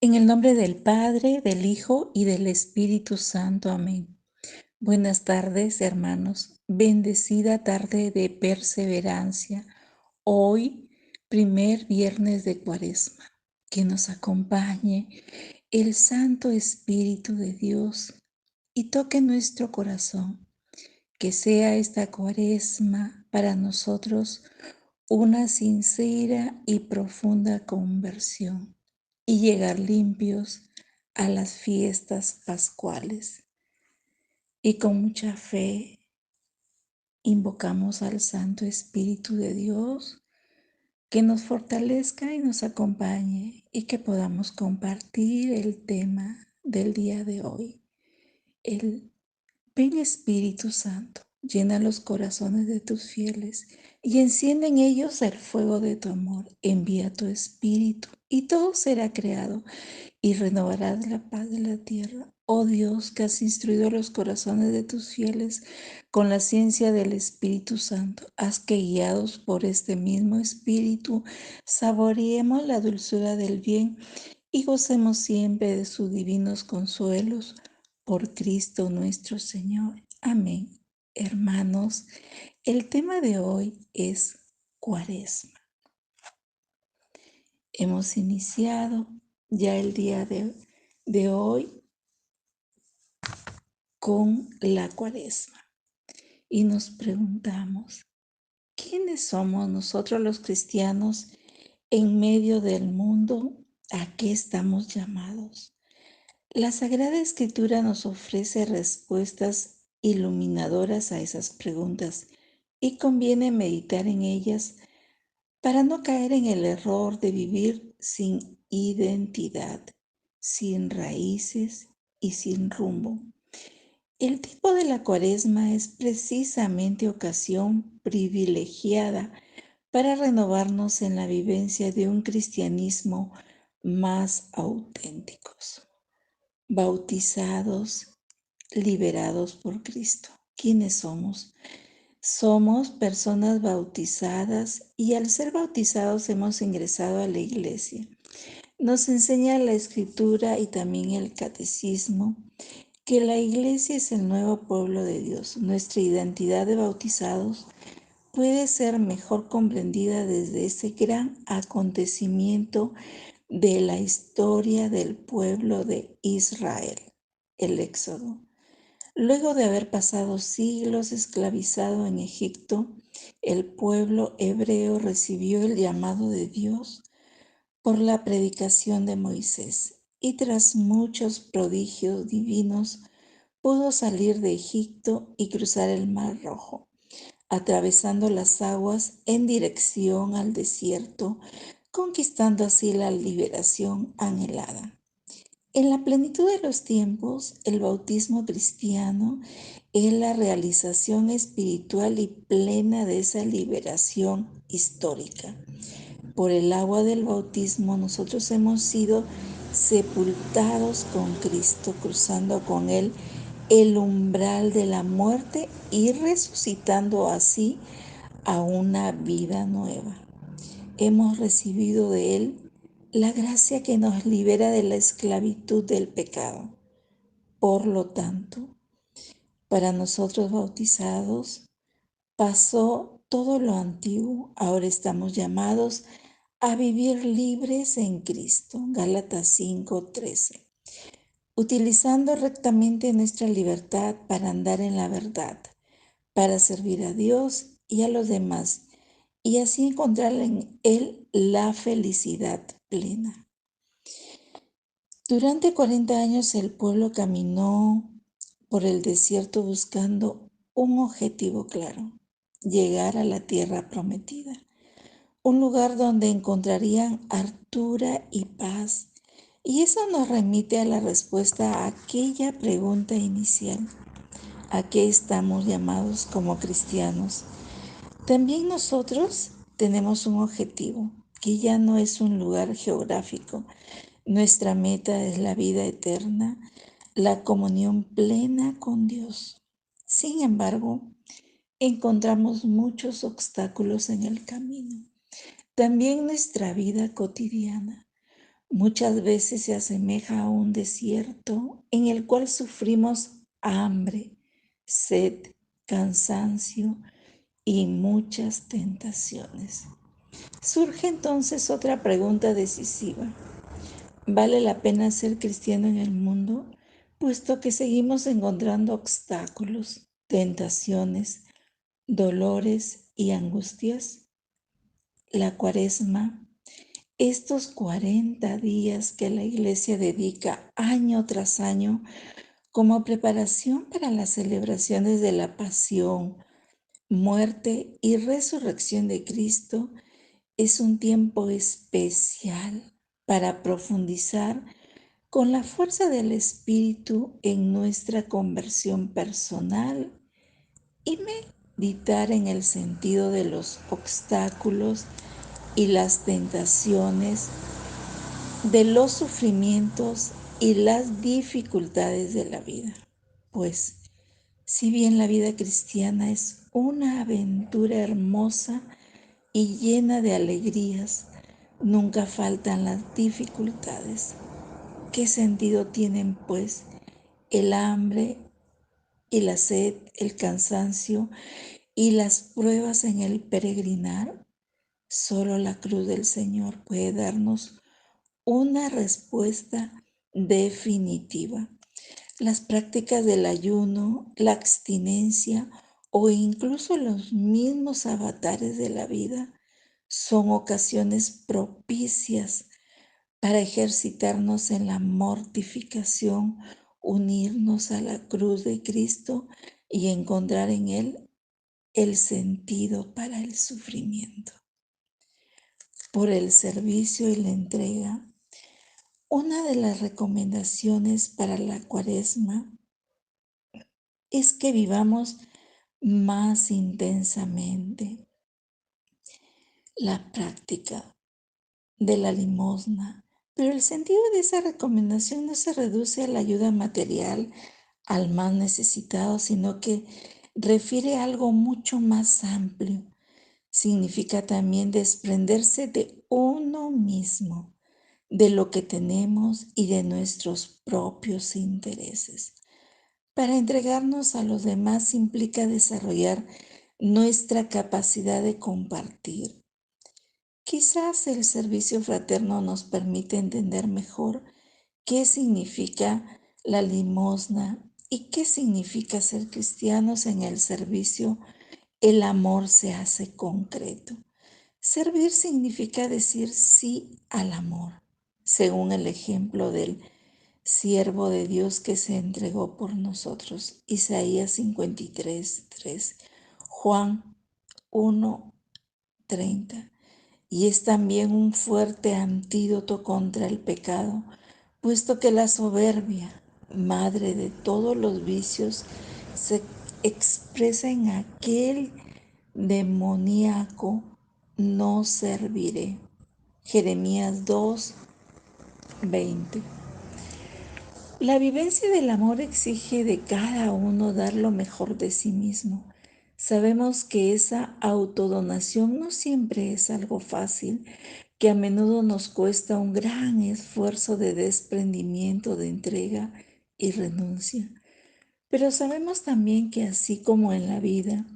En el nombre del Padre, del Hijo y del Espíritu Santo. Amén. Buenas tardes, hermanos. Bendecida tarde de perseverancia. Hoy, primer viernes de Cuaresma. Que nos acompañe el Santo Espíritu de Dios y toque nuestro corazón. Que sea esta Cuaresma para nosotros una sincera y profunda conversión y llegar limpios a las fiestas pascuales. Y con mucha fe invocamos al Santo Espíritu de Dios que nos fortalezca y nos acompañe y que podamos compartir el tema del día de hoy. Ven Espíritu Santo, llena los corazones de tus fieles y enciende en ellos el fuego de tu amor. Envía tu Espíritu y todo será creado y renovarás la paz de la tierra. Oh Dios, que has instruido los corazones de tus fieles con la ciencia del Espíritu Santo, haz que guiados por este mismo Espíritu saboreemos la dulzura del bien y gocemos siempre de sus divinos consuelos por Cristo nuestro Señor. Amén. Hermanos, el tema de hoy es Cuaresma. Hemos iniciado ya el día de hoy con la Cuaresma y nos preguntamos, ¿quiénes somos nosotros los cristianos en medio del mundo? ¿A qué estamos llamados? La Sagrada Escritura nos ofrece respuestas iluminadoras a esas preguntas y conviene meditar en ellas para no caer en el error de vivir sin identidad, sin raíces y sin rumbo. El tiempo de la Cuaresma es precisamente ocasión privilegiada para renovarnos en la vivencia de un cristianismo más auténticos. Bautizados, liberados por Cristo. ¿Quiénes somos? Somos personas bautizadas y al ser bautizados hemos ingresado a la iglesia. Nos enseña la Escritura y también el Catecismo que la iglesia es el nuevo pueblo de Dios. Nuestra identidad de bautizados puede ser mejor comprendida desde ese gran acontecimiento de la historia del pueblo de Israel, el Éxodo. Luego de haber pasado siglos esclavizado en Egipto, el pueblo hebreo recibió el llamado de Dios por la predicación de Moisés y tras muchos prodigios divinos pudo salir de Egipto y cruzar el Mar Rojo, atravesando las aguas en dirección al desierto, conquistando así la liberación anhelada. En la plenitud de los tiempos, el bautismo cristiano es la realización espiritual y plena de esa liberación histórica. Por el agua del bautismo nosotros hemos sido sepultados con Cristo, cruzando con Él el umbral de la muerte y resucitando así a una vida nueva. Hemos recibido de Él la gracia que nos libera de la esclavitud del pecado. Por lo tanto, para nosotros bautizados, pasó todo lo antiguo, ahora estamos llamados a vivir libres en Cristo. Gálatas 5:13. Utilizando rectamente nuestra libertad para andar en la verdad, para servir a Dios y a los demás, y así encontrar en Él la felicidad plena. Durante 40 años el pueblo caminó por el desierto buscando un objetivo claro: llegar a la tierra prometida, un lugar donde encontrarían hartura y paz. Y eso nos remite a la respuesta a aquella pregunta inicial: ¿a qué estamos llamados como cristianos? También nosotros tenemos un objetivo que ya no es un lugar geográfico. Nuestra meta es la vida eterna, la comunión plena con Dios. Sin embargo, encontramos muchos obstáculos en el camino. También nuestra vida cotidiana. Muchas veces se asemeja a un desierto en el cual sufrimos hambre, sed, cansancio y muchas tentaciones. Surge entonces otra pregunta decisiva. ¿Vale la pena ser cristiano en el mundo? Puesto que seguimos encontrando obstáculos, tentaciones, dolores y angustias. La Cuaresma, estos 40 días que la Iglesia dedica año tras año como preparación para las celebraciones de la pasión, muerte y resurrección de Cristo, es un tiempo especial para profundizar con la fuerza del Espíritu en nuestra conversión personal y meditar en el sentido de los obstáculos y las tentaciones, de los sufrimientos y las dificultades de la vida. Pues, si bien la vida cristiana es una aventura hermosa y llena de alegrías, nunca faltan las dificultades. ¿Qué sentido tienen, pues, el hambre y la sed, el cansancio y las pruebas en el peregrinar? Solo la cruz del Señor puede darnos una respuesta definitiva. Las prácticas del ayuno, la abstinencia o incluso los mismos avatares de la vida son ocasiones propicias para ejercitarnos en la mortificación, unirnos a la cruz de Cristo y encontrar en Él el sentido para el sufrimiento. Por el servicio y la entrega, una de las recomendaciones para la Cuaresma es que vivamos más intensamente la práctica de la limosna, pero el sentido de esa recomendación no se reduce a la ayuda material al más necesitado, sino que refiere a algo mucho más amplio. Significa también desprenderse de uno mismo, de lo que tenemos y de nuestros propios intereses. Para entregarnos a los demás implica desarrollar nuestra capacidad de compartir. Quizás el servicio fraterno nos permite entender mejor qué significa la limosna y qué significa ser cristianos. En el servicio. El amor se hace concreto. Servir significa decir sí al amor, según el ejemplo del siervo de Dios que se entregó por nosotros. Isaías 53:3, Juan 1:30. Y es también un fuerte antídoto contra el pecado, puesto que la soberbia, madre de todos los vicios, se expresa en aquel demoníaco no serviré. Jeremías 2:20. La vivencia del amor exige de cada uno dar lo mejor de sí mismo. Sabemos que esa autodonación no siempre es algo fácil, que a menudo nos cuesta un gran esfuerzo de desprendimiento, de entrega y renuncia. Pero sabemos también que así como en la vida,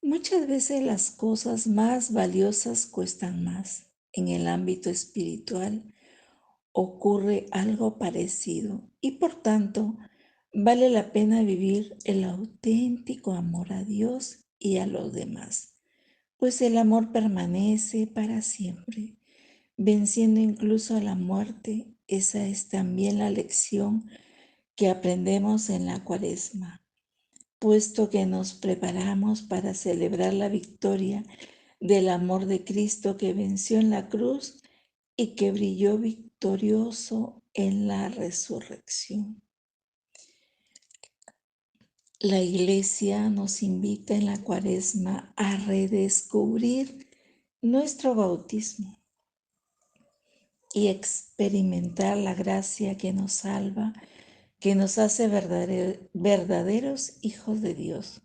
muchas veces las cosas más valiosas cuestan más. En el ámbito espiritual ocurre algo parecido y por tanto vale la pena vivir el auténtico amor a Dios y a los demás, pues el amor permanece para siempre, venciendo incluso a la muerte. Esa es también la lección que aprendemos en la Cuaresma, puesto que nos preparamos para celebrar la victoria del amor de Cristo que venció en la cruz y que brilló victorioso en la resurrección. La Iglesia nos invita en la Cuaresma a redescubrir nuestro bautismo y experimentar la gracia que nos salva, que nos hace verdaderos hijos de Dios,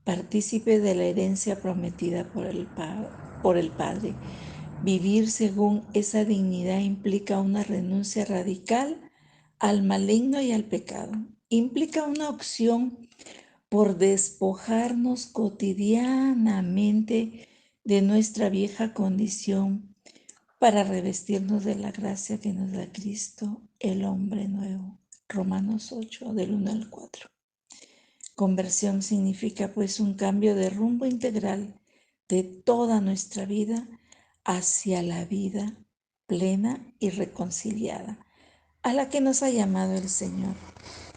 partícipes de la herencia prometida por el Padre. Vivir según esa dignidad implica una renuncia radical al maligno y al pecado. Implica una opción por despojarnos cotidianamente de nuestra vieja condición para revestirnos de la gracia que nos da Cristo, el hombre nuevo. Romanos 8, del 1 al 4. Conversión significa pues un cambio de rumbo integral de toda nuestra vida hacia la vida plena y reconciliada, a la que nos ha llamado el Señor.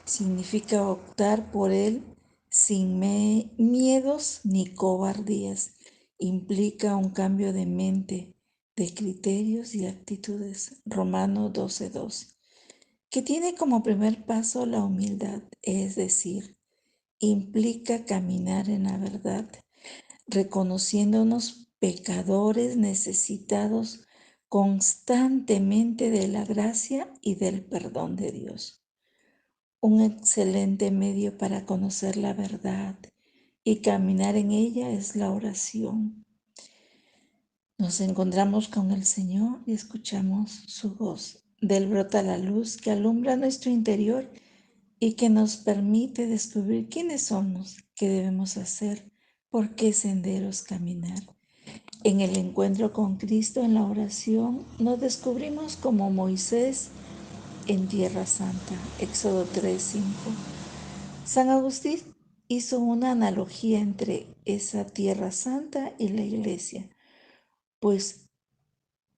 Significa optar por Él sin miedos ni cobardías. Implica un cambio de mente, de criterios y actitudes. Romanos 12:2, que tiene como primer paso la humildad, es decir, implica caminar en la verdad, reconociéndonos pecadores necesitados constantemente de la gracia y del perdón de Dios. Un excelente medio para conocer la verdad y caminar en ella es la oración. Nos encontramos con el Señor y escuchamos su voz. De Él brota la luz que alumbra nuestro interior y que nos permite descubrir quiénes somos, qué debemos hacer, por qué senderos caminar. En el encuentro con Cristo en la oración nos descubrimos como Moisés en Tierra Santa. Éxodo 3:5. San Agustín hizo una analogía entre esa Tierra Santa y la iglesia, pues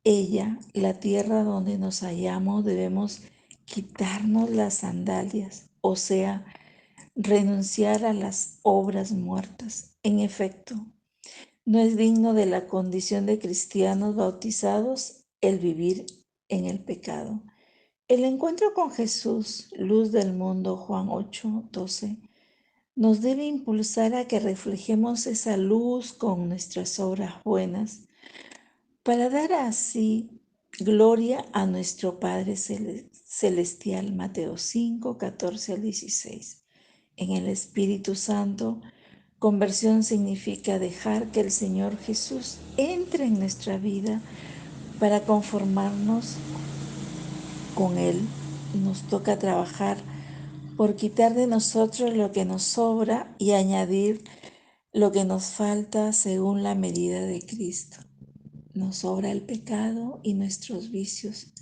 ella, la tierra donde nos hallamos, debemos quitarnos las sandalias, o sea, renunciar a las obras muertas. En efecto, no es digno de la condición de cristianos bautizados el vivir en el pecado. El encuentro con Jesús, luz del mundo, Juan 8:12, nos debe impulsar a que reflejemos esa luz con nuestras obras buenas, para dar así gloria a nuestro Padre Celestial. Mateo 5:14-16. En el Espíritu Santo, conversión significa dejar que el Señor Jesús entre en nuestra vida para conformarnos con Él. Nos toca trabajar por quitar de nosotros lo que nos sobra y añadir lo que nos falta según la medida de Cristo. Nos sobra el pecado y nuestros vicios.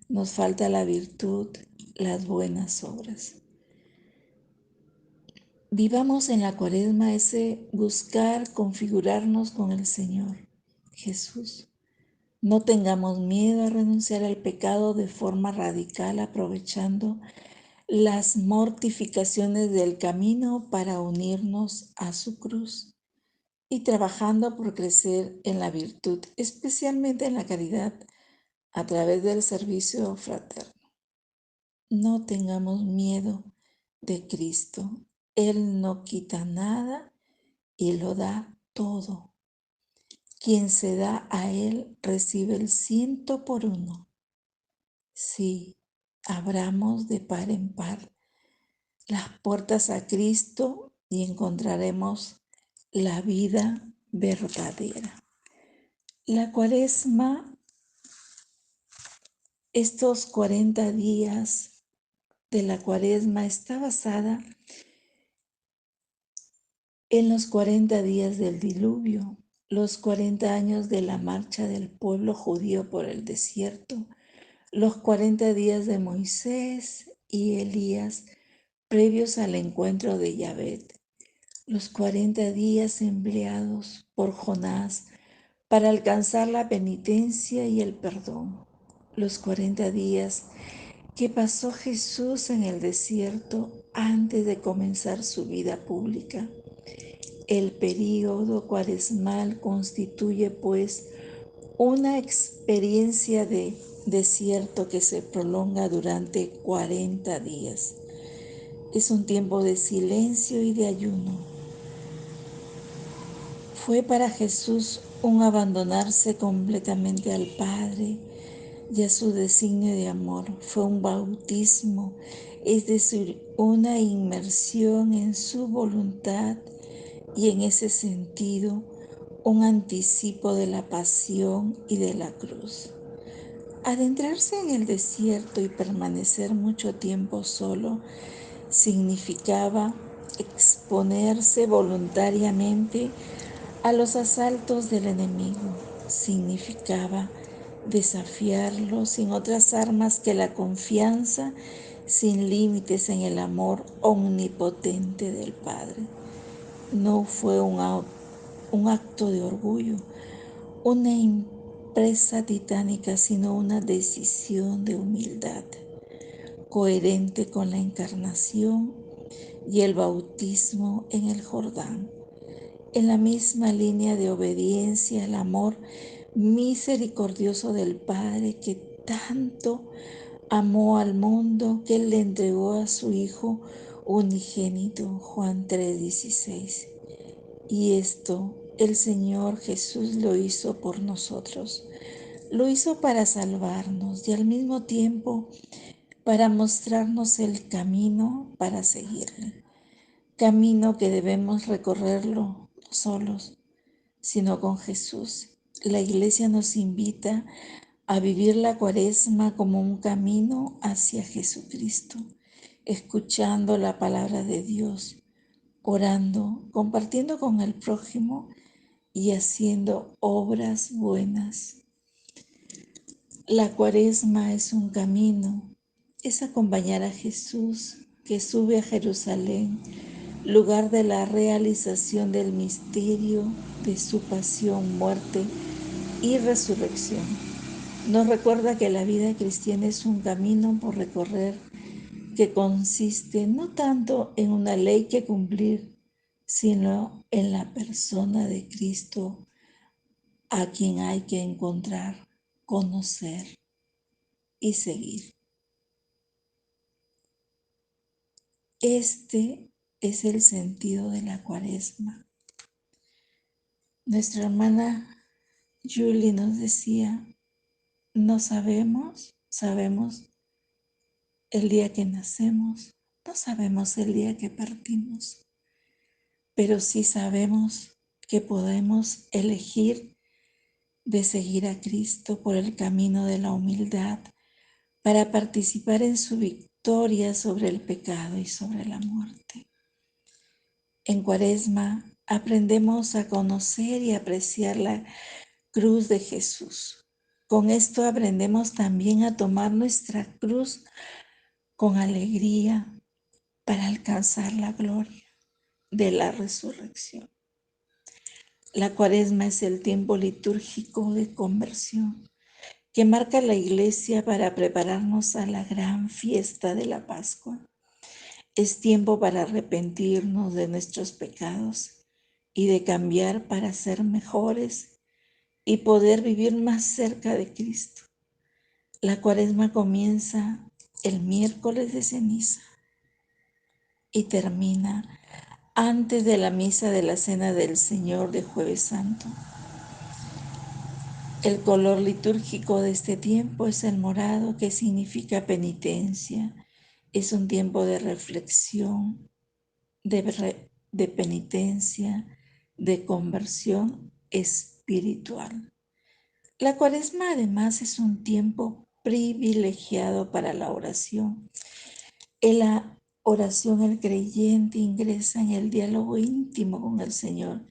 Nos falta la virtud, las buenas obras. Vivamos en la Cuaresma ese buscar configurarnos con el Señor Jesús. No tengamos miedo a renunciar al pecado de forma radical, aprovechando las mortificaciones del camino para unirnos a su cruz y trabajando por crecer en la virtud, especialmente en la caridad, a través del servicio fraterno. No tengamos miedo de Cristo. Él no quita nada y lo da todo. Quien se da a Él recibe el 100 por 1. Sí, abramos de par en par las puertas a Cristo y encontraremos la vida verdadera. La Cuaresma, estos 40 días de la Cuaresma, está basada en los 40 días del diluvio, los 40 años de la marcha del pueblo judío por el desierto, los 40 días de Moisés y Elías previos al encuentro de Yahvé, los 40 días empleados por Jonás para alcanzar la penitencia y el perdón, los 40 días que pasó Jesús en el desierto antes de comenzar su vida pública. El período cuaresmal constituye, pues, una experiencia de desierto que se prolonga durante 40 días. Es un tiempo de silencio y de ayuno. Fue para Jesús un abandonarse completamente al Padre y a su designio de amor. Fue un bautismo, es decir, una inmersión en su voluntad y en ese sentido un anticipo de la pasión y de la cruz. Adentrarse en el desierto y permanecer mucho tiempo solo significaba exponerse voluntariamente a los asaltos del enemigo. Significaba desafiarlo sin otras armas que la confianza sin límites en el amor omnipotente del Padre. No fue un acto de orgullo, una empresa titánica, sino una decisión de humildad, coherente con la encarnación y el bautismo en el Jordán, en la misma línea de obediencia al amor misericordioso del Padre que tanto amó al mundo, que Él le entregó a su Hijo unigénito, Juan 3:16. Y esto el Señor Jesús lo hizo por nosotros. Lo hizo para salvarnos y al mismo tiempo para mostrarnos el camino para seguirle. Camino que debemos recorrerlo no solos, sino con Jesús. La Iglesia nos invita a vivir la Cuaresma como un camino hacia Jesucristo, escuchando la palabra de Dios, orando, compartiendo con el prójimo y haciendo obras buenas. La Cuaresma es un camino, es acompañar a Jesús que sube a Jerusalén, lugar de la realización del misterio de su pasión, muerte y resurrección. Nos recuerda que la vida cristiana es un camino por recorrer que consiste no tanto en una ley que cumplir, sino en la persona de Cristo, a quien hay que encontrar, conocer y seguir. Este es el sentido de la Cuaresma. Nuestra hermana Julie nos decía, no sabemos el día que nacemos, no sabemos el día que partimos, pero sí sabemos que podemos elegir de seguir a Cristo por el camino de la humildad para participar en su victoria sobre el pecado y sobre la muerte. En Cuaresma aprendemos a conocer y apreciar la cruz de Jesús. Con esto aprendemos también a tomar nuestra cruz con alegría para alcanzar la gloria de la resurrección. La Cuaresma es el tiempo litúrgico de conversión que marca la Iglesia para prepararnos a la gran fiesta de la Pascua. Es tiempo para arrepentirnos de nuestros pecados y de cambiar para ser mejores y poder vivir más cerca de Cristo. La Cuaresma comienza el miércoles de ceniza y termina antes de la misa de la Cena del Señor de Jueves Santo. El color litúrgico de este tiempo es el morado, que significa penitencia. Es un tiempo de reflexión, de penitencia, de conversión espiritual. La Cuaresma además es un tiempo privilegiado para la oración. En la oración el creyente ingresa en el diálogo íntimo con el Señor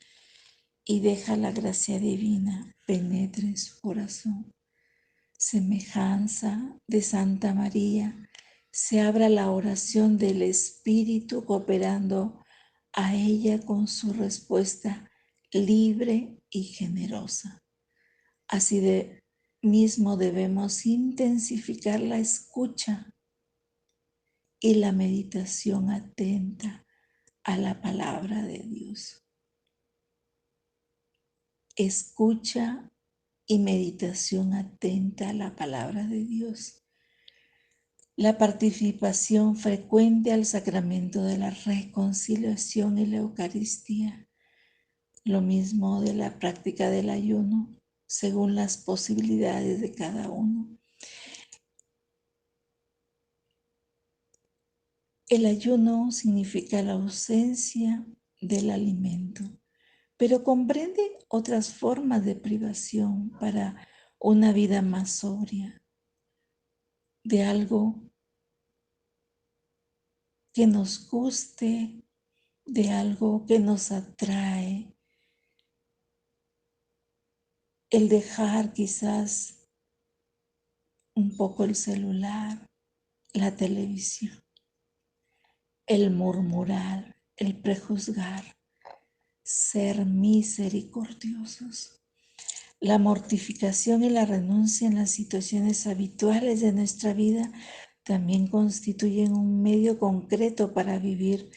y deja la gracia divina penetre en su corazón. Semejanza de Santa María, se abra la oración del Espíritu cooperando a ella con su respuesta libre y generosa. Así de mismo debemos intensificar la escucha y la meditación atenta a la palabra de Dios. Escucha y meditación atenta a la palabra de Dios. La participación frecuente al sacramento de la reconciliación y la Eucaristía. Lo mismo de la práctica del ayuno, según las posibilidades de cada uno. El ayuno significa la ausencia del alimento pero comprende otras formas de privación para una vida más sobria, de algo que nos guste, de algo que nos atrae, el dejar quizás un poco el celular, la televisión, el murmurar, el prejuzgar, ser misericordiosos. La mortificación y la renuncia en las situaciones habituales de nuestra vida también constituyen un medio concreto para vivir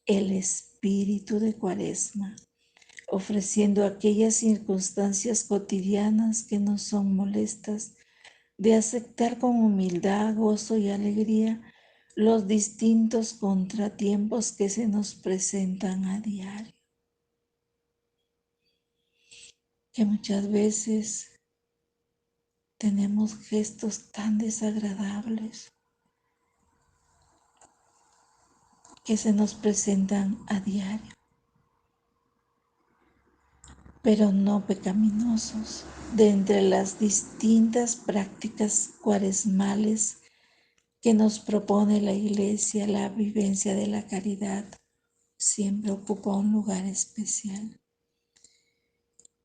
el espíritu de Cuaresma, ofreciendo aquellas circunstancias cotidianas que nos son molestas, de aceptar con humildad, gozo y alegría los distintos contratiempos que se nos presentan a diario, que muchas veces tenemos gestos tan desagradables que se nos presentan a diario, pero no pecaminosos. De entre las distintas prácticas cuaresmales que nos propone la Iglesia, la vivencia de la caridad siempre ocupa un lugar especial.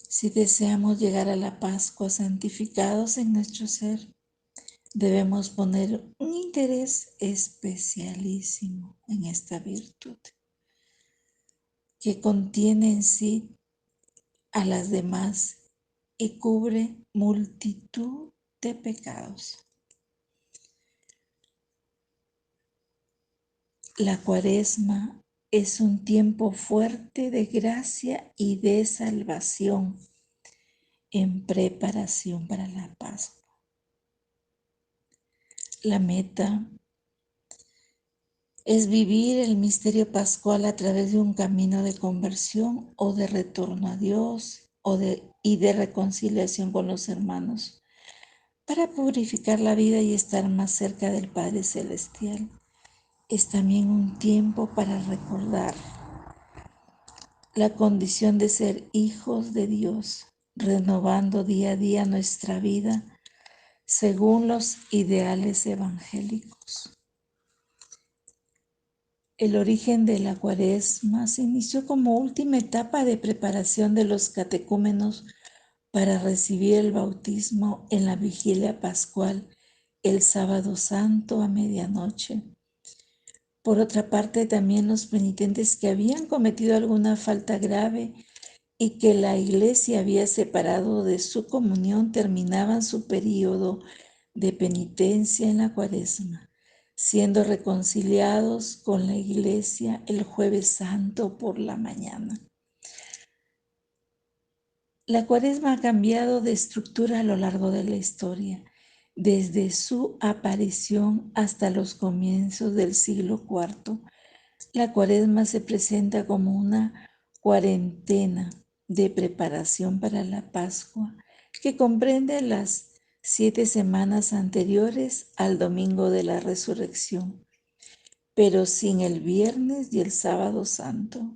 Si deseamos llegar a la Pascua santificados en nuestro ser, debemos poner un interés especialísimo en esta virtud, que contiene en sí a las demás y cubre multitud de pecados. La Cuaresma es un tiempo fuerte de gracia y de salvación en preparación para la Pascua. La meta es vivir el misterio pascual a través de un camino de conversión o de retorno a Dios y de reconciliación con los hermanos, para purificar la vida y estar más cerca del Padre Celestial. Es también un tiempo para recordar la condición de ser hijos de Dios, renovando día a día nuestra vida según los ideales evangélicos. El origen de la Cuaresma se inició como última etapa de preparación de los catecúmenos para recibir el bautismo en la vigilia pascual el sábado santo a medianoche. Por otra parte, también los penitentes que habían cometido alguna falta grave y que la Iglesia había separado de su comunión terminaban su período de penitencia en la Cuaresma, siendo reconciliados con la Iglesia el Jueves Santo por la mañana. La Cuaresma ha cambiado de estructura a lo largo de la historia, desde su aparición hasta los comienzos del siglo IV. La Cuaresma se presenta como una cuarentena de preparación para la Pascua que comprende las 7 semanas anteriores al domingo de la Resurrección, pero sin el viernes y el sábado santo.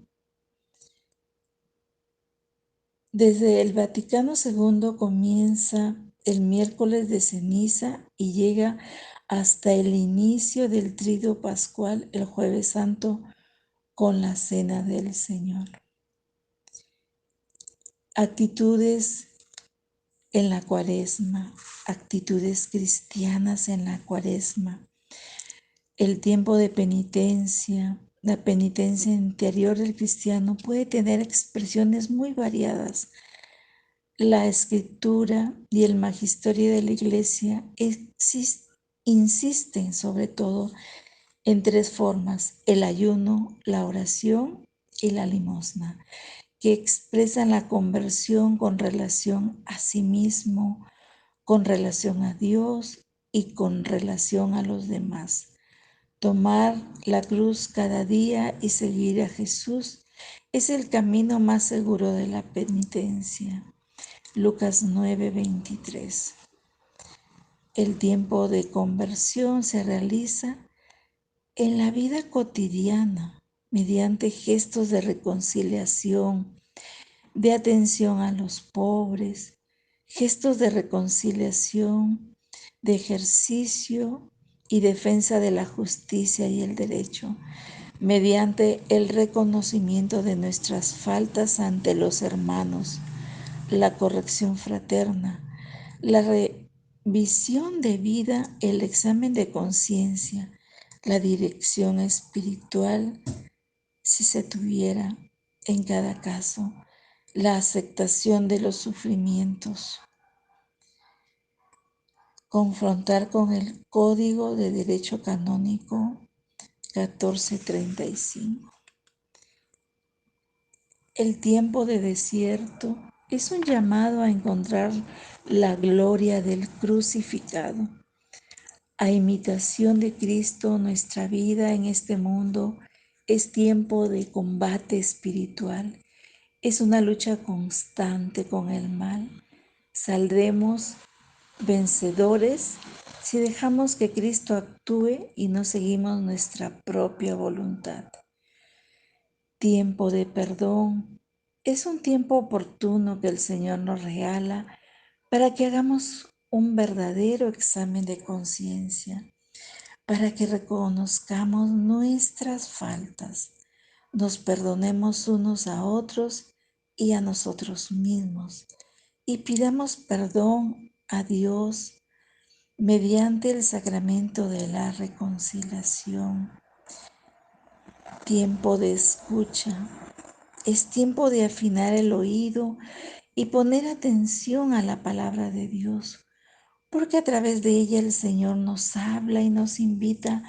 Desde el Vaticano II comienza el miércoles de ceniza y llega hasta el inicio del Triduo Pascual el Jueves Santo con la Cena del Señor. Actitudes en la Cuaresma, actitudes cristianas en la Cuaresma, el tiempo de penitencia, la penitencia interior del cristiano puede tener expresiones muy variadas. La Escritura y el magisterio de la Iglesia insisten sobre todo en 3 formas: el ayuno, la oración y la limosna, que expresan la conversión con relación a sí mismo, con relación a Dios y con relación a los demás. Tomar la cruz cada día y seguir a Jesús es el camino más seguro de la penitencia. Lucas 9:23. El tiempo de conversión se realiza en la vida cotidiana mediante gestos de reconciliación, de atención a los pobres, gestos de reconciliación, de ejercicio y defensa de la justicia y el derecho, mediante el reconocimiento de nuestras faltas ante los hermanos, la corrección fraterna, la revisión de vida, el examen de conciencia, la dirección espiritual, si se tuviera en cada caso, la aceptación de los sufrimientos, confrontar con el Código de Derecho Canónico 1435. El tiempo de desierto es un llamado a encontrar la gloria del crucificado. A imitación de Cristo, nuestra vida en este mundo es tiempo de combate espiritual. Es una lucha constante con el mal. Saldremos vencedores si dejamos que Cristo actúe y no seguimos nuestra propia voluntad. Tiempo de perdón. Es un tiempo oportuno que el Señor nos regala para que hagamos un verdadero examen de conciencia, para que reconozcamos nuestras faltas, nos perdonemos unos a otros y a nosotros mismos, y pidamos perdón a Dios mediante el sacramento de la reconciliación. Tiempo de escucha. Es tiempo de afinar el oído y poner atención a la palabra de Dios, porque a través de ella el Señor nos habla y nos invita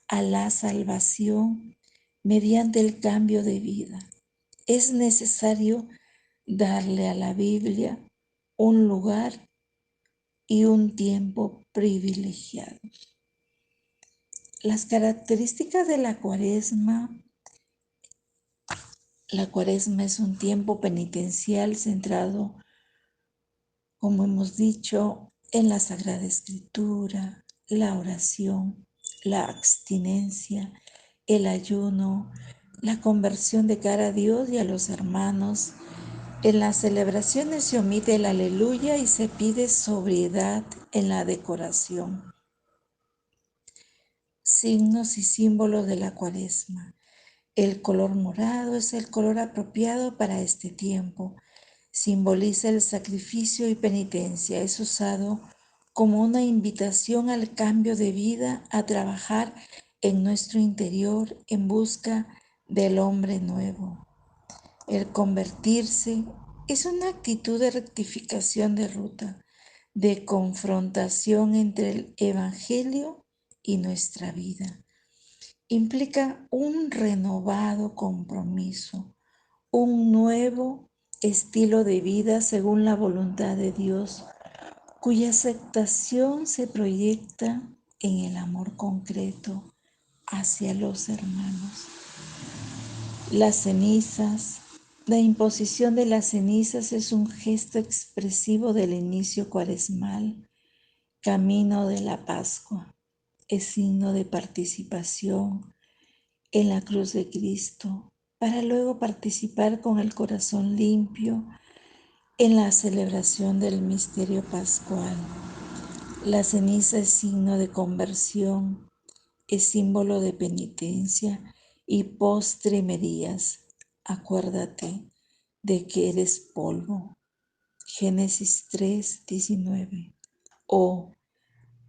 a la salvación mediante el cambio de vida. Es necesario darle a la Biblia un lugar y un tiempo privilegiado. Las características de la Cuaresma. La Cuaresma es un tiempo penitencial centrado, como hemos dicho, en la Sagrada Escritura, la oración, la abstinencia, el ayuno, la conversión de cara a Dios y a los hermanos. En las celebraciones se omite el aleluya y se pide sobriedad en la decoración. Signos y símbolos de la Cuaresma. El color morado es el color apropiado para este tiempo. Simboliza el sacrificio y penitencia. Es usado como una invitación al cambio de vida, a trabajar en nuestro interior en busca del hombre nuevo. El convertirse es una actitud de rectificación de ruta, de confrontación entre el Evangelio y nuestra vida. Implica un renovado compromiso, un nuevo estilo de vida según la voluntad de Dios, cuya aceptación se proyecta en el amor concreto hacia los hermanos. Las cenizas. La imposición de las cenizas es un gesto expresivo del inicio cuaresmal, camino de la Pascua. Es signo de participación en la cruz de Cristo, para luego participar con el corazón limpio en la celebración del misterio pascual. La ceniza es signo de conversión, es símbolo de penitencia y postremerías. Acuérdate de que eres polvo. Génesis 3:19. O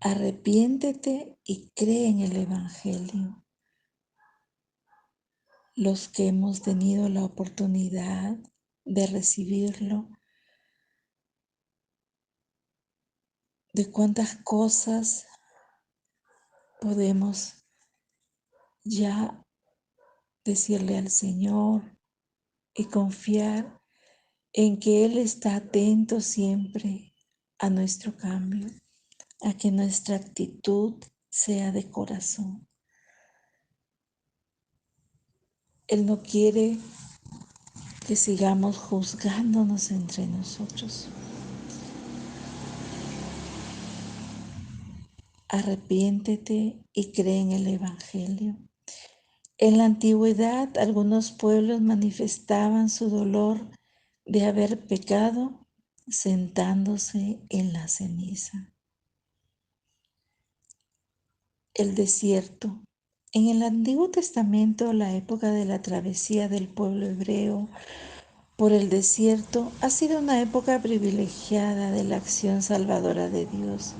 arrepiéntete y cree en el Evangelio. Los que hemos tenido la oportunidad de recibirlo, de cuántas cosas podemos ya decirle al Señor y confiar en que Él está atento siempre a nuestro cambio, a que nuestra actitud sea de corazón. Él no quiere que sigamos juzgándonos entre nosotros. Arrepiéntete y cree en el Evangelio. En la antigüedad, algunos pueblos manifestaban su dolor de haber pecado sentándose en la ceniza. El desierto. En el Antiguo Testamento, la época de la travesía del pueblo hebreo por el desierto ha sido una época privilegiada de la acción salvadora de Dios.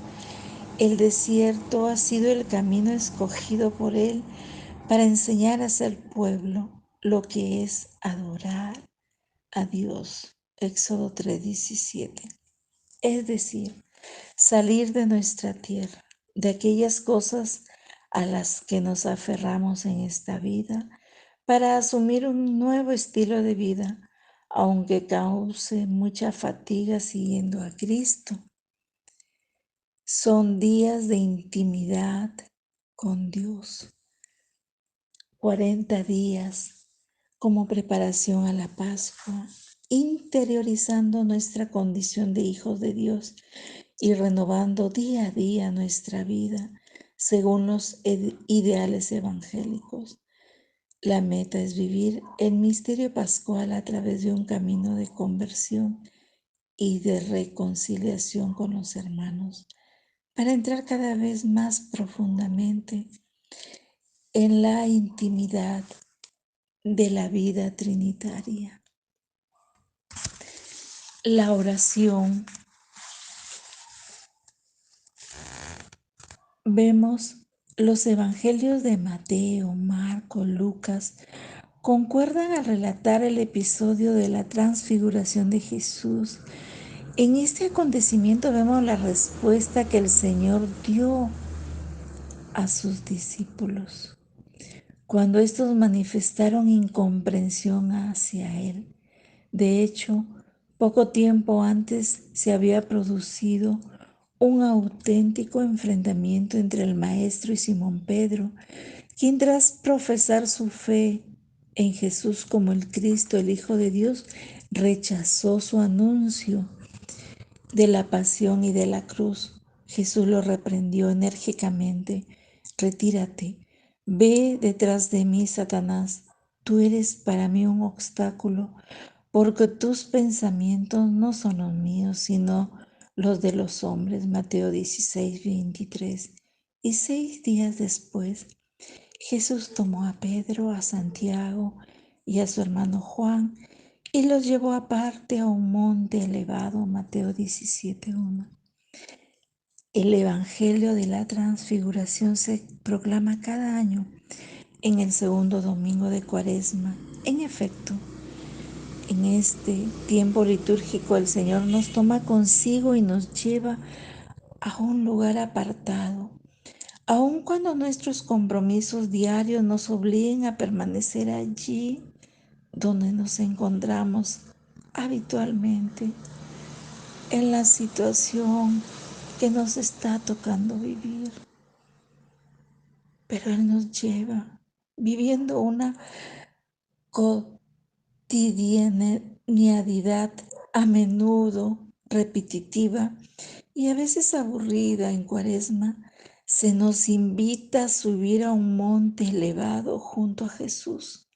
El desierto ha sido el camino escogido por Él para enseñar a ser pueblo lo que es adorar a Dios. Éxodo 3:17. Es decir, salir de nuestra tierra, de aquellas cosas a las que nos aferramos en esta vida, para asumir un nuevo estilo de vida, aunque cause mucha fatiga siguiendo a Cristo. Son días de intimidad con Dios. 40 días como preparación a la Pascua, interiorizando nuestra condición de hijos de Dios y renovando día a día nuestra vida según los ideales evangélicos. La meta es vivir el misterio pascual a través de un camino de conversión y de reconciliación con los hermanos, para entrar cada vez más profundamente en la intimidad de la vida trinitaria. La oración. Vemos los evangelios de Mateo, Marco, Lucas concuerdan al relatar el episodio de la transfiguración de Jesús. En este acontecimiento vemos la respuesta que el Señor dio a sus discípulos cuando estos manifestaron incomprensión hacia Él. De hecho, poco tiempo antes se había producido un auténtico enfrentamiento entre el Maestro y Simón Pedro, quien tras profesar su fe en Jesús como el Cristo, el Hijo de Dios, rechazó su anuncio de la pasión y de la cruz. Jesús lo reprendió enérgicamente. Retírate, ve detrás de mí, Satanás. Tú eres para mí un obstáculo, porque tus pensamientos no son los míos, sino los de los hombres. Mateo 16:23. Y 6 días después, Jesús tomó a Pedro, a Santiago y a su hermano Juan y los llevó aparte a un monte elevado. Mateo 17:1. El Evangelio de la Transfiguración se proclama cada año en el segundo domingo de Cuaresma. En efecto, en este tiempo litúrgico el Señor nos toma consigo y nos lleva a un lugar apartado, aun cuando nuestros compromisos diarios nos obliguen a permanecer allí donde nos encontramos habitualmente, en la situación que nos está tocando vivir. Pero Él nos lleva viviendo una cotidianidad a menudo repetitiva y a veces aburrida en Cuaresma. Se nos invita a subir a un monte elevado junto a Jesús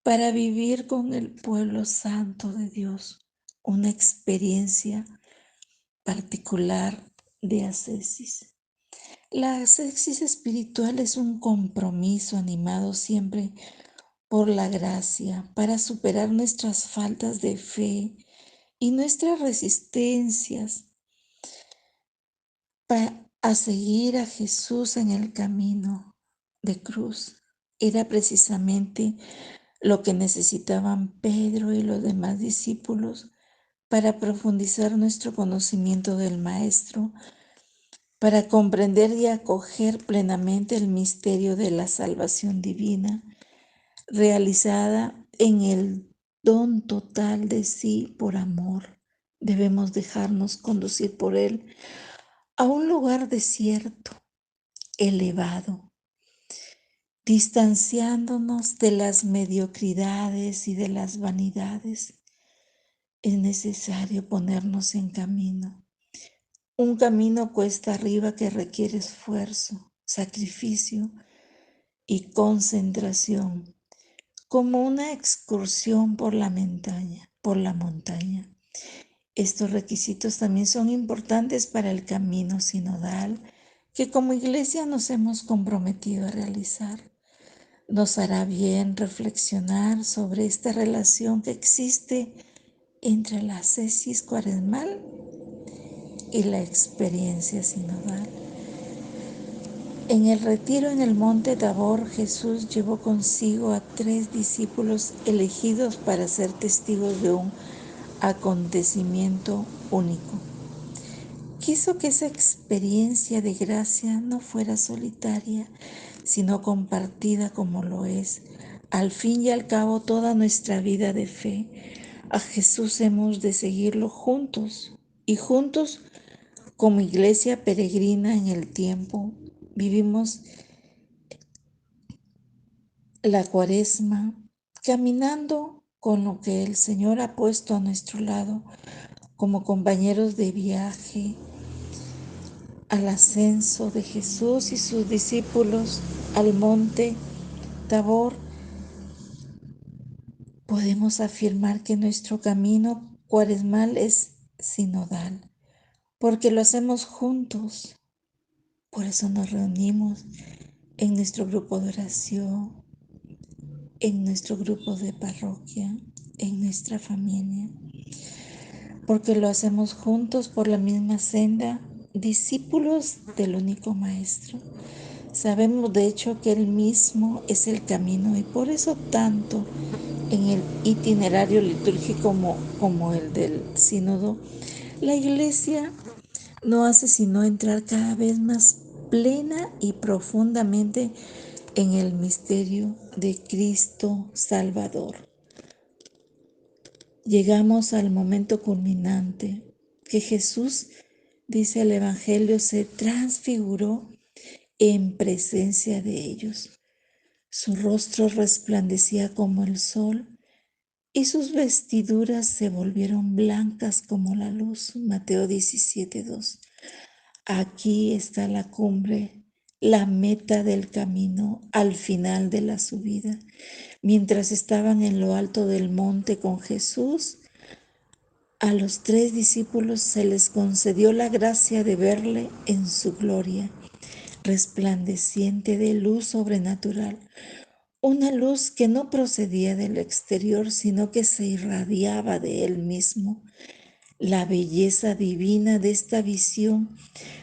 para vivir con el pueblo santo de Dios una experiencia particular de ascesis. La ascesis espiritual es un compromiso animado siempre por la gracia para superar nuestras faltas de fe y nuestras resistencias a seguir a Jesús en el camino de cruz. Era precisamente lo que necesitaban Pedro y los demás discípulos para profundizar nuestro conocimiento del Maestro, para comprender y acoger plenamente el misterio de la salvación divina, realizada en el don total de sí por amor. Debemos dejarnos conducir por Él a un lugar desierto, elevado, distanciándonos de las mediocridades y de las vanidades. Es necesario ponernos en camino. Un camino cuesta arriba que requiere esfuerzo, sacrificio y concentración, como una excursión por la por la montaña. Estos requisitos también son importantes para el camino sinodal que como iglesia nos hemos comprometido a realizar. Nos hará bien reflexionar sobre esta relación que existe entre la ascesis cuaresmal y la experiencia sinodal. En el retiro en el monte Tabor, Jesús llevó consigo a 3 discípulos elegidos para ser testigos de un acontecimiento único. Quiso que esa experiencia de gracia no fuera solitaria, sino compartida como lo es. Al fin y al cabo, toda nuestra vida de fe, a Jesús hemos de seguirlo juntos y juntos como iglesia peregrina en el tiempo. Vivimos la Cuaresma caminando con lo que el Señor ha puesto a nuestro lado como compañeros de viaje al ascenso de Jesús y sus discípulos al monte Tabor. Podemos afirmar que nuestro camino cuaresmal es sinodal, porque lo hacemos juntos. Por eso nos reunimos en nuestro grupo de oración, en nuestro grupo de parroquia, en nuestra familia, porque lo hacemos juntos por la misma senda, discípulos del único Maestro. Sabemos de hecho que Él mismo es el camino y por eso tanto en el itinerario litúrgico como el del sínodo, la Iglesia no hace sino entrar cada vez más plena y profundamente en el misterio de Cristo Salvador. Llegamos al momento culminante que Jesús, dice el Evangelio, se transfiguró en presencia de ellos. Su rostro resplandecía como el sol y sus vestiduras se volvieron blancas como la luz. Mateo 17:2. Aquí está la cumbre, la meta del camino al final de la subida. Mientras estaban en lo alto del monte con Jesús, a los 3 discípulos se les concedió la gracia de verle en su gloria, resplandeciente de luz sobrenatural. Una luz que no procedía del exterior, sino que se irradiaba de él mismo. La belleza divina de esta visión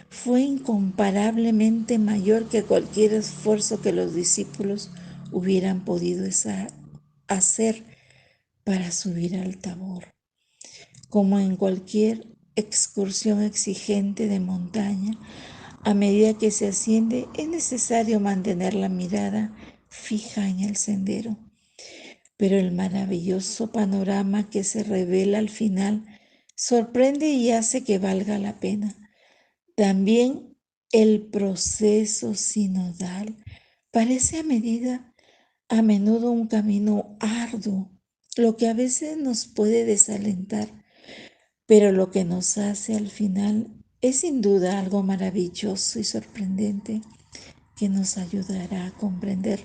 fue incomparablemente mayor que cualquier esfuerzo que los discípulos hubieran podido hacer para subir al Tabor. Como en cualquier excursión exigente de montaña, a medida que se asciende es necesario mantener la mirada fija en el sendero. Pero el maravilloso panorama que se revela al final sorprende y hace que valga la pena. También el proceso sinodal parece a menudo un camino arduo, lo que a veces nos puede desalentar, pero lo que nos hace al final es sin duda algo maravilloso y sorprendente que nos ayudará a comprender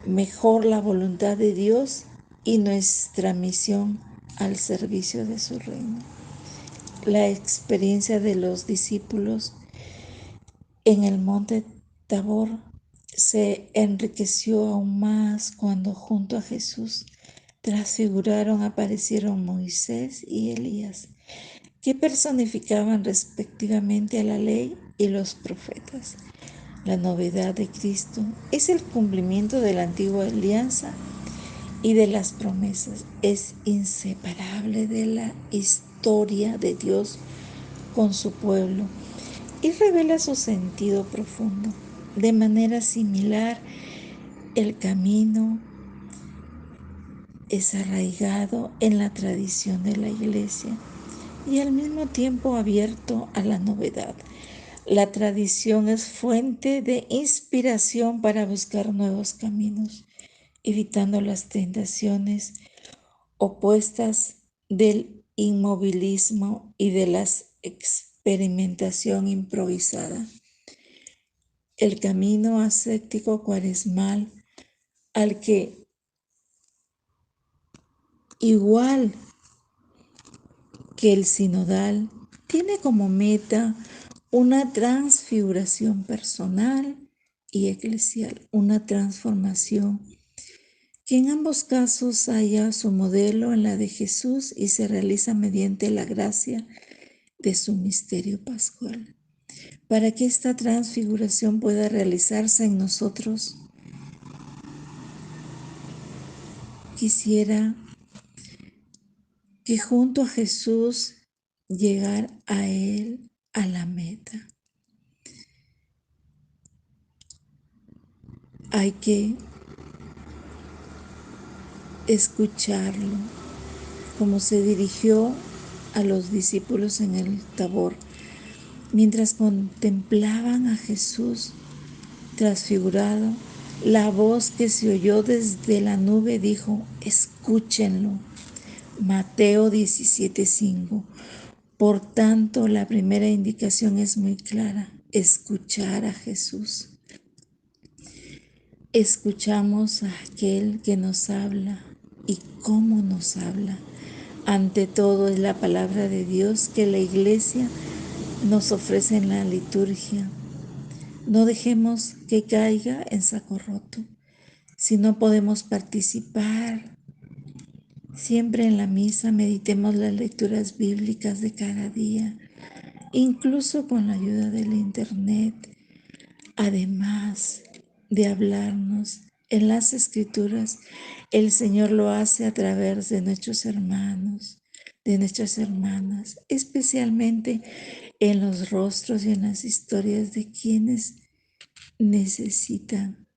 mejor la voluntad de Dios y nuestra misión al servicio de su reino. La experiencia de los discípulos en el monte Tabor se enriqueció aún más cuando junto a Jesús aparecieron Moisés y Elías, que personificaban respectivamente a la ley y los profetas. La novedad de Cristo es el cumplimiento de la antigua alianza y de las promesas. Es inseparable de la historia de Dios con su pueblo y revela su sentido profundo. De manera similar, el camino es arraigado en la tradición de la Iglesia y al mismo tiempo abierto a la novedad. La tradición es fuente de inspiración para buscar nuevos caminos, evitando las tentaciones opuestas del inmovilismo y de la experimentación improvisada. El camino ascético cuaresmal al que igual que el sinodal tiene como meta una transfiguración personal y eclesial, una transformación que en ambos casos haya su modelo en la de Jesús y se realiza mediante la gracia de su misterio pascual. Para que esta transfiguración pueda realizarse en nosotros, quisiera que junto a Jesús llegar a Él a la meta. Hay que escucharlo, como se dirigió a los discípulos en el Tabor, mientras contemplaban a Jesús transfigurado. La voz que se oyó desde la nube dijo: escúchenlo. Mateo 17:5. Por tanto, la primera indicación es muy clara: escuchar a Jesús. Escuchamos a aquel que nos habla y cómo nos habla. Ante todo es la palabra de Dios que la Iglesia nos ofrece en la liturgia. No dejemos que caiga en saco roto. Si no podemos participar siempre en la misa, meditemos las lecturas bíblicas de cada día, incluso con la ayuda del internet. Además de hablarnos en las Escrituras, el Señor lo hace a través de nuestros hermanos, de nuestras hermanas, especialmente en los rostros y en las historias de quienes necesitan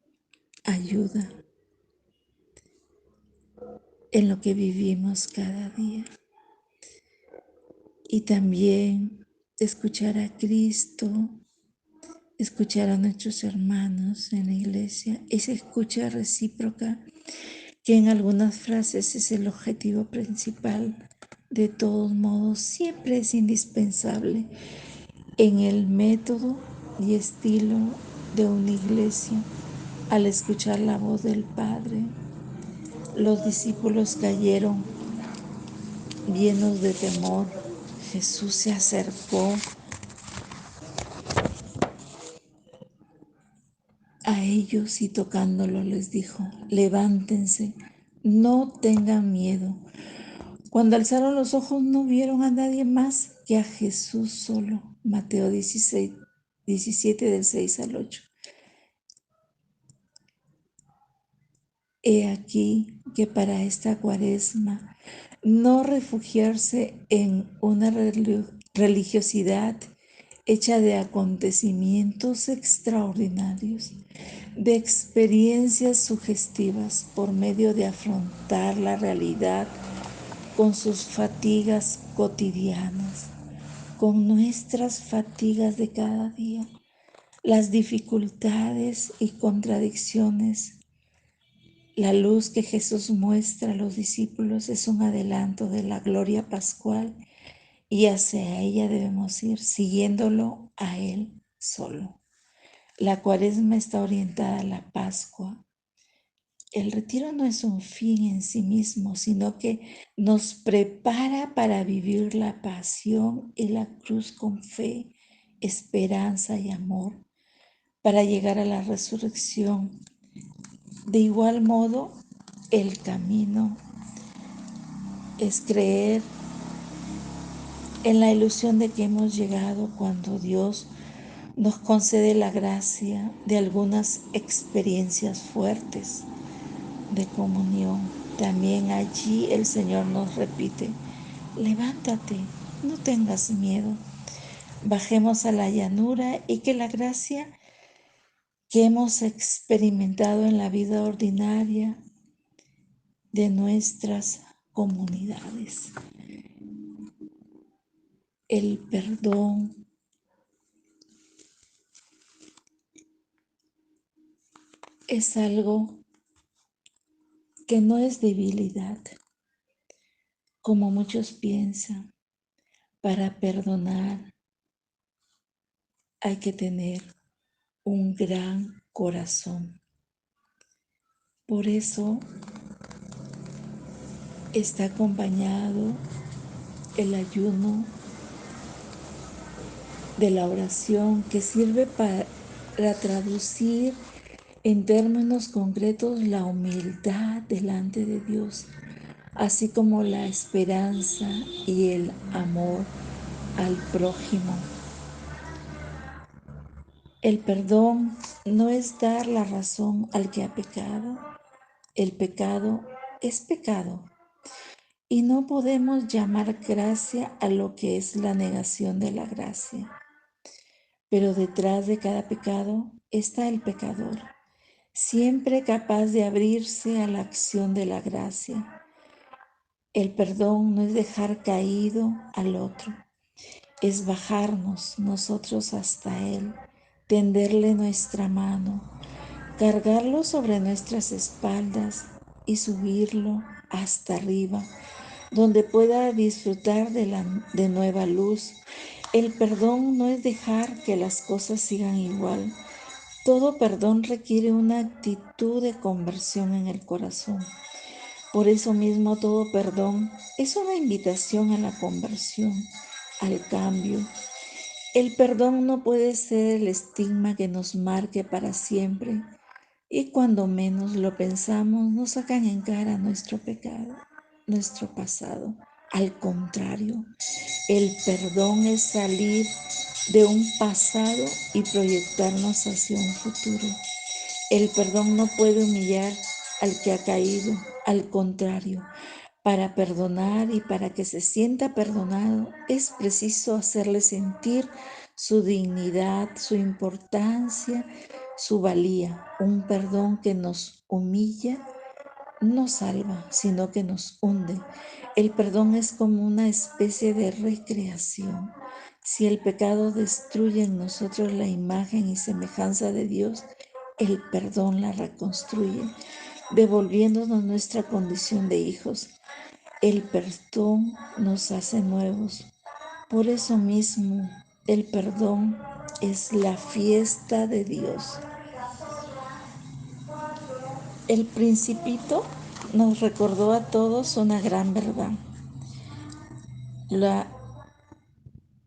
ayuda en lo que vivimos cada día. Y también escuchar a Cristo, escuchar a nuestros hermanos en la iglesia, esa escucha recíproca que en algunas frases es el objetivo principal. De todos modos, siempre es indispensable en el método y estilo de una iglesia. Al escuchar la voz del Padre, los discípulos cayeron llenos de temor. Jesús se acercó a ellos y tocándolo les dijo: levántense, no tengan miedo. Cuando alzaron los ojos no vieron a nadie más que a Jesús solo. Mateo 17 del 6 al 8. He aquí que para esta Cuaresma no refugiarse en una religiosidad hecha de acontecimientos extraordinarios, de experiencias sugestivas por medio de afrontar la realidad con sus fatigas cotidianas, con nuestras fatigas de cada día, las dificultades y contradicciones. La luz que Jesús muestra a los discípulos es un adelanto de la gloria pascual y hacia ella debemos ir, siguiéndolo a Él solo. La Cuaresma está orientada a la Pascua. El retiro no es un fin en sí mismo, sino que nos prepara para vivir la pasión y la cruz con fe, esperanza y amor, para llegar a la resurrección. De igual modo, el camino es creer en la ilusión de que hemos llegado cuando Dios nos concede la gracia de algunas experiencias fuertes de comunión. También allí el Señor nos repite: levántate, no tengas miedo. Bajemos a la llanura y que la gracia que hemos experimentado en la vida ordinaria de nuestras comunidades, el perdón, es algo que no es debilidad, como muchos piensan. Para perdonar hay que tener un gran corazón. Por eso está acompañado el ayuno de la oración, que sirve para traducir en términos concretos la humildad delante de Dios, así como la esperanza y el amor al prójimo. El perdón no es dar la razón al que ha pecado. El pecado es pecado y no podemos llamar gracia a lo que es la negación de la gracia. Pero detrás de cada pecado está el pecador, siempre capaz de abrirse a la acción de la gracia. El perdón no es dejar caído al otro, es bajarnos nosotros hasta él, tenderle nuestra mano, cargarlo sobre nuestras espaldas y subirlo hasta arriba, donde pueda disfrutar de nueva luz. El perdón no es dejar que las cosas sigan igual. Todo perdón requiere una actitud de conversión en el corazón. Por eso mismo todo perdón es una invitación a la conversión, al cambio. El perdón no puede ser el estigma que nos marque para siempre, y cuando menos lo pensamos nos sacan en cara nuestro pecado, nuestro pasado. Al contrario, el perdón es salir de un pasado y proyectarnos hacia un futuro. El perdón no puede humillar al que ha caído, al contrario. Para perdonar y para que se sienta perdonado es preciso hacerle sentir su dignidad, su importancia, su valía. Un perdón que nos humilla no salva, sino que nos hunde. El perdón es como una especie de recreación. Si el pecado destruye en nosotros la imagen y semejanza de Dios, el perdón la reconstruye, devolviéndonos nuestra condición de hijos. El perdón nos hace nuevos. Por eso mismo, el perdón es la fiesta de Dios. El Principito nos recordó a todos una gran verdad. La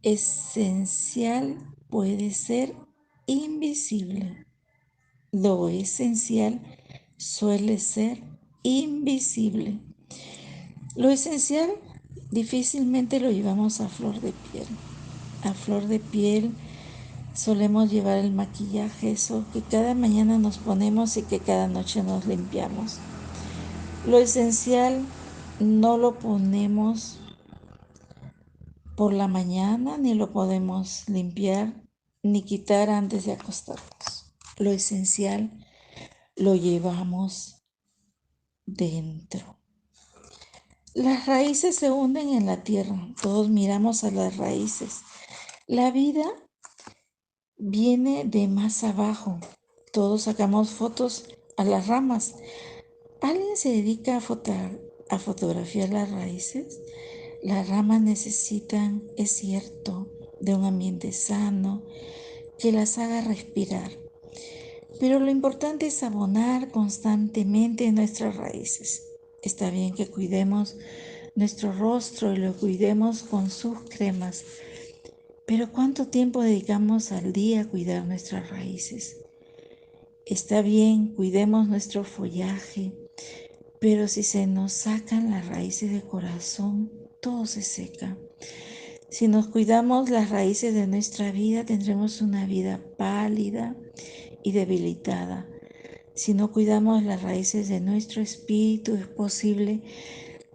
esencial puede ser invisible. Lo esencial suele ser invisible. Lo esencial difícilmente lo llevamos a flor de piel. A flor de piel solemos llevar el maquillaje, eso que cada mañana nos ponemos y que cada noche nos limpiamos. Lo esencial no lo ponemos por la mañana, ni lo podemos limpiar, ni quitar antes de acostarnos. Lo esencial lo llevamos dentro. Las raíces se hunden en la tierra. Todos miramos a las raíces. La vida viene de más abajo. Todos sacamos fotos a las ramas. ¿Alguien se dedica a fotografiar las raíces? Las ramas necesitan, es cierto, de un ambiente sano que las haga respirar. Pero lo importante es abonar constantemente nuestras raíces. Está bien que cuidemos nuestro rostro y lo cuidemos con sus cremas, pero ¿cuánto tiempo dedicamos al día a cuidar nuestras raíces? Está bien, cuidemos nuestro follaje, pero si se nos sacan las raíces del corazón, todo se seca. Si nos cuidamos las raíces de nuestra vida, tendremos una vida pálida y debilitada. Si no cuidamos las raíces de nuestro espíritu, es posible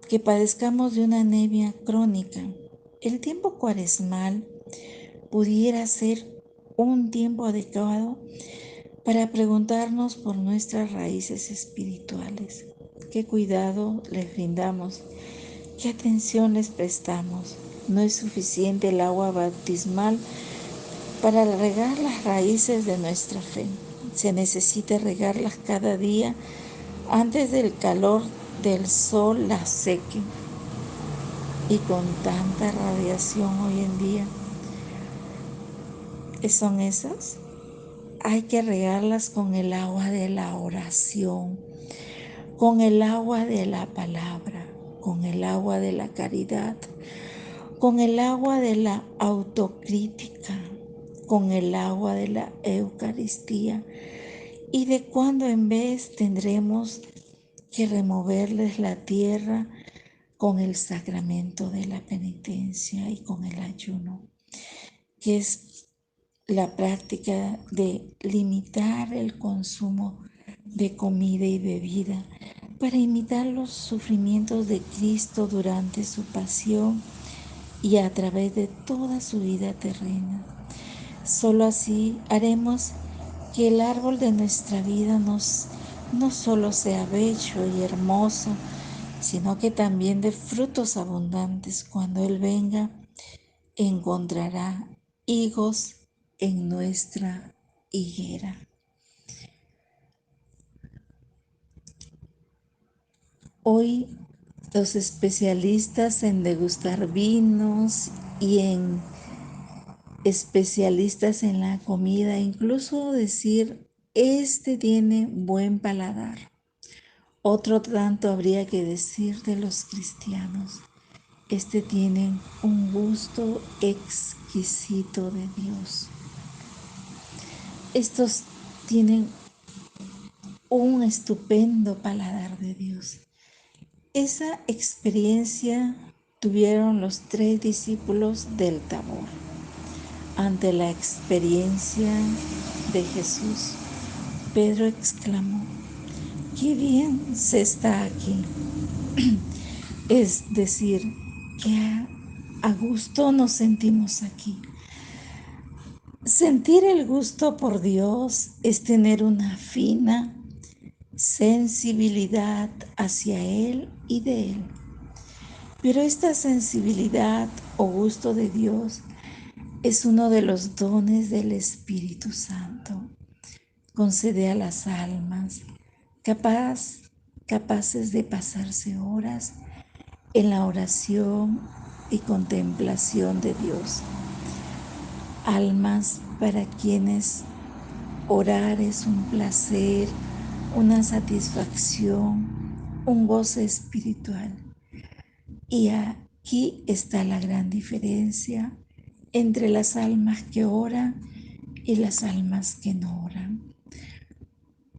que padezcamos de una anemia crónica. El tiempo cuaresmal pudiera ser un tiempo adecuado para preguntarnos por nuestras raíces espirituales. ¿Qué cuidado les brindamos? ¿Qué atención les prestamos? No es suficiente el agua bautismal para regar las raíces de nuestra fe. Se necesita regarlas cada día antes del calor del sol las seque. Y con tanta radiación hoy en día, ¿qué son esas? Hay que regarlas con el agua de la oración, con el agua de la palabra, con el agua de la caridad, con el agua de la autocrítica, con el agua de la Eucaristía, y de cuando en vez tendremos que removerles la tierra con el sacramento de la penitencia y con el ayuno, que es la práctica de limitar el consumo de comida y bebida para imitar los sufrimientos de Cristo durante su pasión y a través de toda su vida terrena. Solo así haremos que el árbol de nuestra vida no solo sea bello y hermoso, sino que también de frutos abundantes. Cuando Él venga, encontrará higos en nuestra higuera. Hoy los especialistas en degustar vinos y en especialistas en la comida, incluso decir, este tiene buen paladar. Otro tanto habría que decir de los cristianos, este tiene un gusto exquisito de Dios. Estos tienen un estupendo paladar de Dios. Esa experiencia tuvieron los 3 discípulos del Tabor ante la experiencia de Jesús. Pedro exclamó, ¡qué bien se está aquí! Es decir, que a gusto nos sentimos aquí. Sentir el gusto por Dios es tener una fina sensibilidad hacia Él y de Él. Pero esta sensibilidad o gusto de Dios es uno de los dones del Espíritu Santo. Concede a las almas capaces de pasarse horas en la oración y contemplación de Dios. Almas para quienes orar es un placer, una satisfacción, un goce espiritual. Y aquí está la gran diferencia entre las almas que oran y las almas que no oran.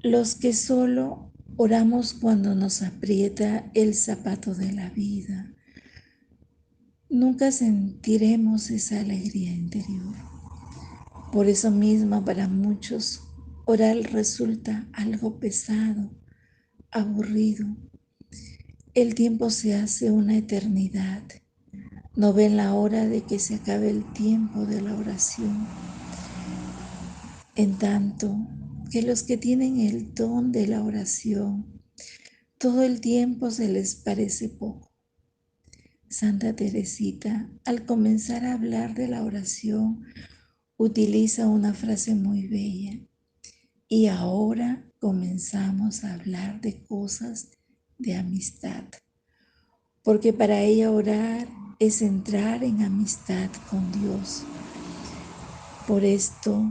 Los que solo oramos cuando nos aprieta el zapato de la vida, nunca sentiremos esa alegría interior. Por eso mismo, para muchos, orar resulta algo pesado, aburrido. El tiempo se hace una eternidad. No ven la hora de que se acabe el tiempo de la oración. En tanto que los que tienen el don de la oración, todo el tiempo se les parece poco. Santa Teresita, al comenzar a hablar de la oración, utiliza una frase muy bella. Y ahora comenzamos a hablar de cosas de amistad, porque para ella orar es entrar en amistad con Dios. Por esto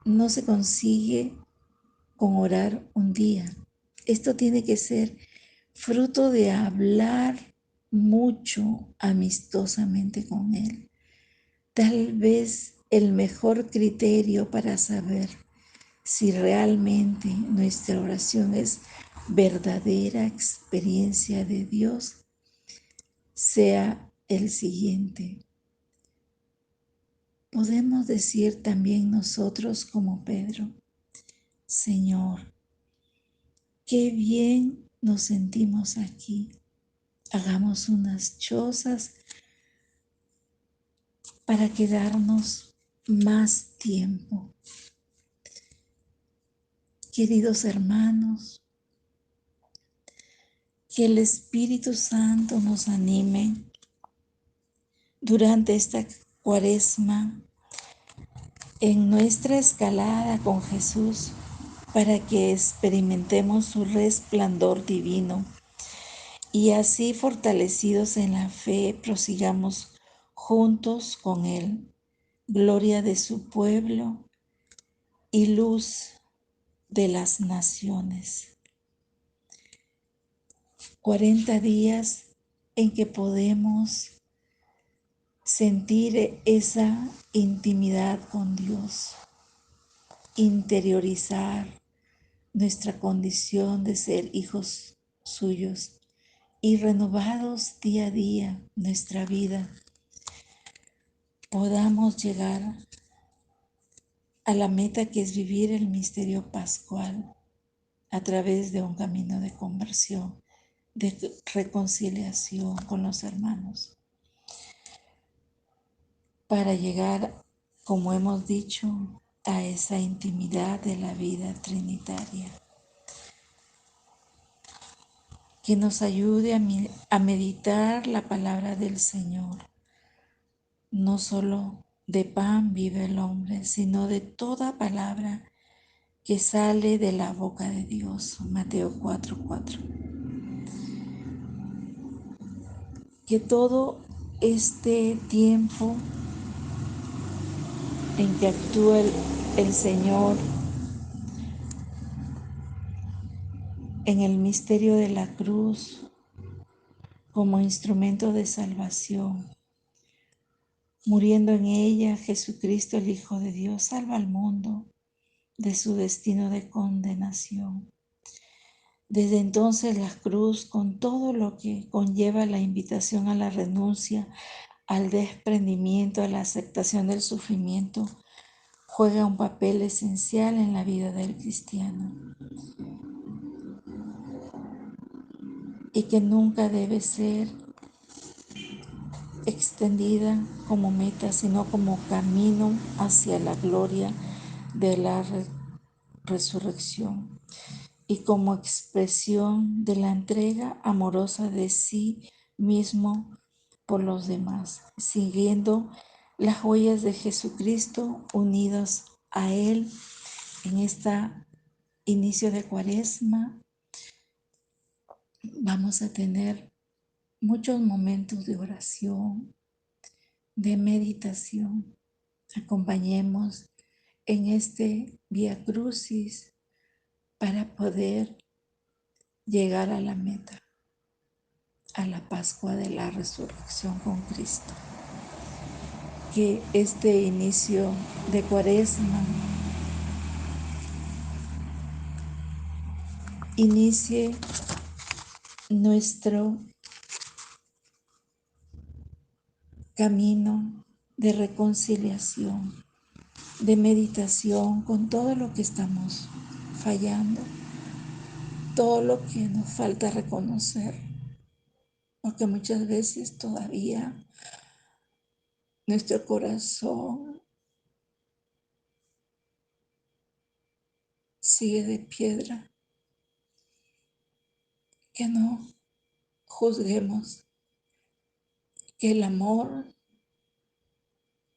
no se consigue con orar un día. Esto tiene que ser fruto de hablar mucho amistosamente con Él. Tal vez el mejor criterio para saber si realmente nuestra oración es verdadera experiencia de Dios sea el siguiente. Podemos decir también nosotros como Pedro, Señor, qué bien nos sentimos aquí. Hagamos unas chozas para quedarnos más tiempo. Queridos hermanos, que el Espíritu Santo nos anime durante esta Cuaresma en nuestra escalada con Jesús para que experimentemos su resplandor divino y así fortalecidos en la fe prosigamos juntos con Él, gloria de su pueblo y luz de las naciones. 40 días en que podemos sentir esa intimidad con Dios, interiorizar nuestra condición de ser hijos suyos y renovados día a día nuestra vida, podamos llegar a la meta que es vivir el misterio pascual a través de un camino de conversión, de reconciliación con los hermanos, para llegar, como hemos dicho, a esa intimidad de la vida trinitaria, que nos ayude a meditar la palabra del Señor. No solo de pan vive el hombre, sino de toda palabra que sale de la boca de Dios. Mateo 4:4. Que todo este tiempo en que actúa el Señor en el misterio de la cruz como instrumento de salvación, muriendo en ella, Jesucristo, el Hijo de Dios, salva al mundo de su destino de condenación. Desde entonces la cruz, con todo lo que conlleva la invitación a la renuncia, al desprendimiento, a la aceptación del sufrimiento, juega un papel esencial en la vida del cristiano y que nunca debe ser extendida como meta, sino como camino hacia la gloria de la resurrección y como expresión de la entrega amorosa de sí mismo por los demás, siguiendo las huellas de Jesucristo, unidos a Él en este inicio de Cuaresma. Vamos a tener muchos momentos de oración, de meditación. Acompañemos en este Vía Crucis para poder llegar a la meta, a la Pascua de la Resurrección con Cristo. Que este inicio de Cuaresma inicie nuestro camino de reconciliación, de meditación con todo lo que estamos fallando, todo lo que nos falta reconocer, porque muchas veces todavía nuestro corazón sigue de piedra. Que no juzguemos, que el amor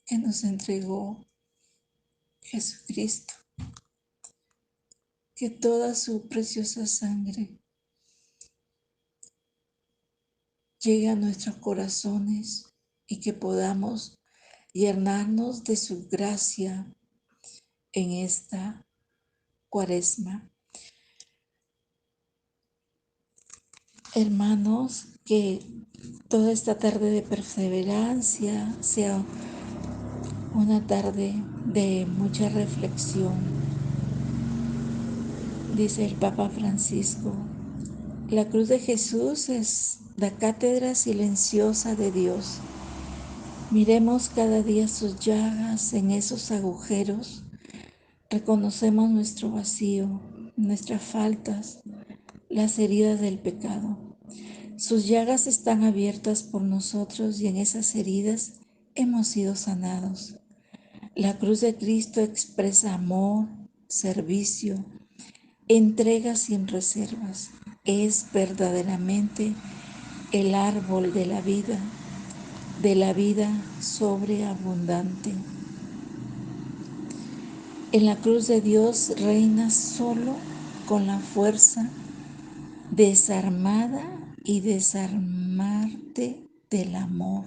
que nos entregó Jesucristo, que toda su preciosa sangre llegue a nuestros corazones y que podamos llenarnos de su gracia en esta Cuaresma. Hermanos, que toda esta tarde de perseverancia sea una tarde de mucha reflexión. Dice el Papa Francisco: la cruz de Jesús es la cátedra silenciosa de Dios. Miremos cada día sus llagas. En esos agujeros reconocemos nuestro vacío, nuestras faltas, las heridas del pecado. Sus llagas están abiertas por nosotros y en esas heridas hemos sido sanados. La cruz de Cristo expresa amor, servicio, entrega sin reservas. Es verdaderamente el árbol de la vida sobreabundante. En la cruz de Dios reina solo con la fuerza desarmada y desarmarte del amor.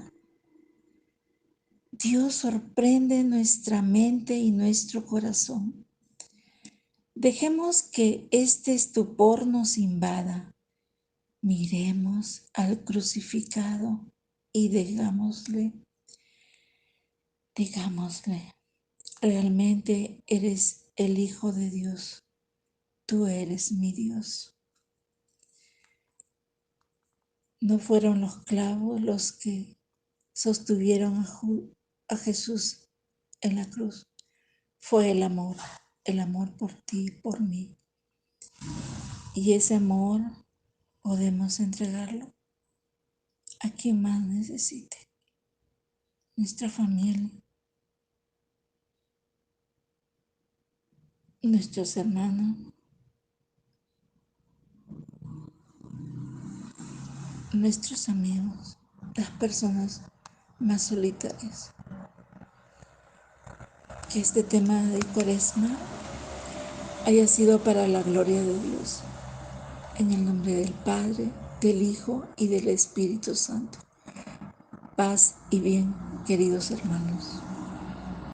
Dios sorprende nuestra mente y nuestro corazón. Dejemos que este estupor nos invada. Miremos al crucificado y digámosle: Digámosle, realmente eres el Hijo de Dios. Tú eres mi Dios. No fueron los clavos los que sostuvieron a Jesús en la cruz. Fue el amor por ti, por mí. Y ese amor podemos entregarlo a quien más necesite. Nuestra familia, nuestros hermanos, nuestros amigos, las personas más solitarias. Que este tema de Cuaresma haya sido para la gloria de Dios. En el nombre del Padre, del Hijo y del Espíritu Santo. Paz y bien, queridos hermanos.